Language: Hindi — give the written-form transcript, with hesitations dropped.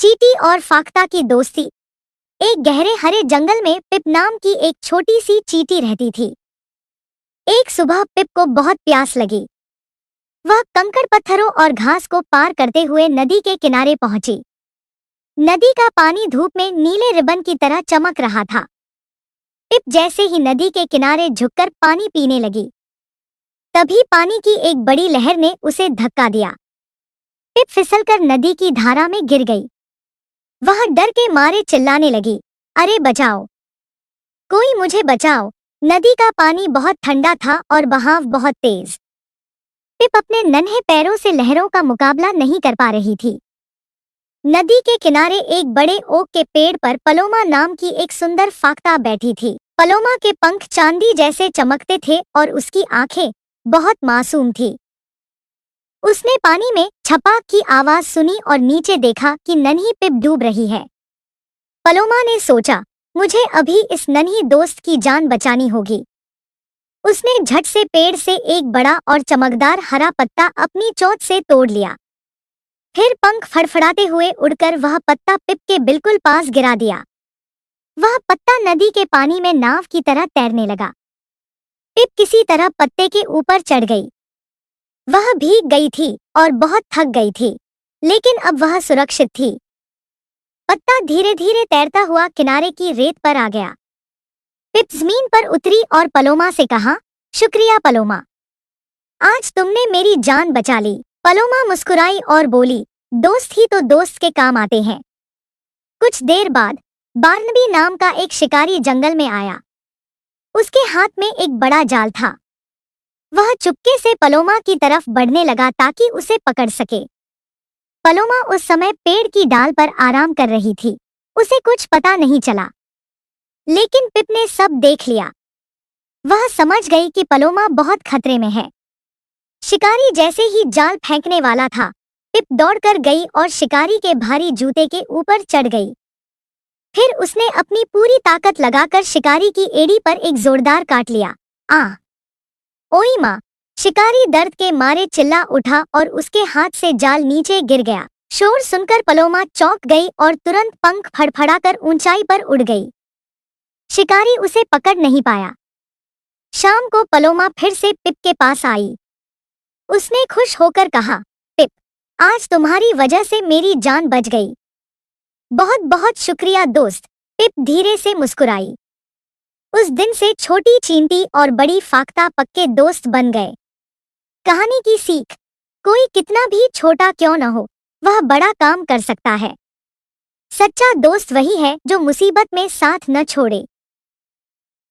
चींटी और फाख्ता की दोस्ती। एक गहरे हरे जंगल में पिप नाम की एक छोटी सी चींटी रहती थी। एक सुबह पिप को बहुत प्यास लगी। वह कंकड़ पत्थरों और घास को पार करते हुए नदी के किनारे पहुंची। नदी का पानी धूप में नीले रिबन की तरह चमक रहा था। पिप जैसे ही नदी के किनारे झुककर पानी पीने लगी, तभी पानी की एक बड़ी लहर ने उसे धक्का दिया। पिप फिसलकर नदी की धारा में गिर गई। वह डर के मारे चिल्लाने लगी, अरे बचाओ, कोई मुझे बचाओ। नदी का पानी बहुत ठंडा था और बहाव बहुत तेज। पिप अपने नन्हे पैरों से लहरों का मुकाबला नहीं कर पा रही थी। नदी के किनारे एक बड़े ओक के पेड़ पर पलोमा नाम की एक सुंदर फाख्ता बैठी थी। पलोमा के पंख चांदी जैसे चमकते थे और उसकी आंखें बहुत मासूम थी। उसने पानी में छपाक की आवाज सुनी और नीचे देखा कि नन्ही पिप डूब रही है। पलोमा ने सोचा, मुझे अभी इस नन्ही दोस्त की जान बचानी होगी। उसने झट से पेड़ से एक बड़ा और चमकदार हरा पत्ता अपनी चोंच से तोड़ लिया। फिर पंख फड़फड़ाते हुए उड़कर वह पत्ता पिप के बिल्कुल पास गिरा दिया। वह पत्ता नदी के पानी में नाव की तरह तैरने लगा। पिप किसी तरह पत्ते के ऊपर चढ़ गई। वह भीग गई थी और बहुत थक गई थी, लेकिन अब वह सुरक्षित थी। पत्ता धीरे धीरे तैरता हुआ किनारे की रेत पर आ गया। पिप जमीन पर उतरी और पलोमा से कहा, शुक्रिया पलोमा, आज तुमने मेरी जान बचा ली। पलोमा मुस्कुराई और बोली, दोस्त ही तो दोस्त के काम आते हैं। कुछ देर बाद बार्नबी नाम का एक शिकारी जंगल में आया। उसके हाथ में एक बड़ा जाल था। वह चुपके से पलोमा की तरफ बढ़ने लगा ताकि उसे पकड़ सके। पलोमा उस समय पेड़ की डाल पर आराम कर रही थी। उसे कुछ पता नहीं चला, लेकिन पिप ने सब देख लिया। वह समझ गई कि पलोमा बहुत खतरे में है। शिकारी जैसे ही जाल फेंकने वाला था, पिप दौड़कर गई और शिकारी के भारी जूते के ऊपर चढ़ गई। फिर उसने अपनी पूरी ताकत लगाकर शिकारी की एड़ी पर एक जोरदार काट लिया। ओई माँ! शिकारी दर्द के मारे चिल्ला उठा और उसके हाथ से जाल नीचे गिर गया। शोर सुनकर पलोमा चौंक गई और तुरंत पंख फड़फड़ाकर ऊंचाई पर उड़ गई। शिकारी उसे पकड़ नहीं पाया। शाम को पलोमा फिर से पिप के पास आई। उसने खुश होकर कहा, पिप, आज तुम्हारी वजह से मेरी जान बच गई। बहुत बहुत शुक्रिया दोस्त। पिप धीरे से मुस्कुराई। उस दिन से छोटी चींटी और बड़ी फाख्ता पक्के दोस्त बन गए। कहानी की सीख, कोई कितना भी छोटा क्यों न हो, वह बड़ा काम कर सकता है। सच्चा दोस्त वही है जो मुसीबत में साथ न छोड़े।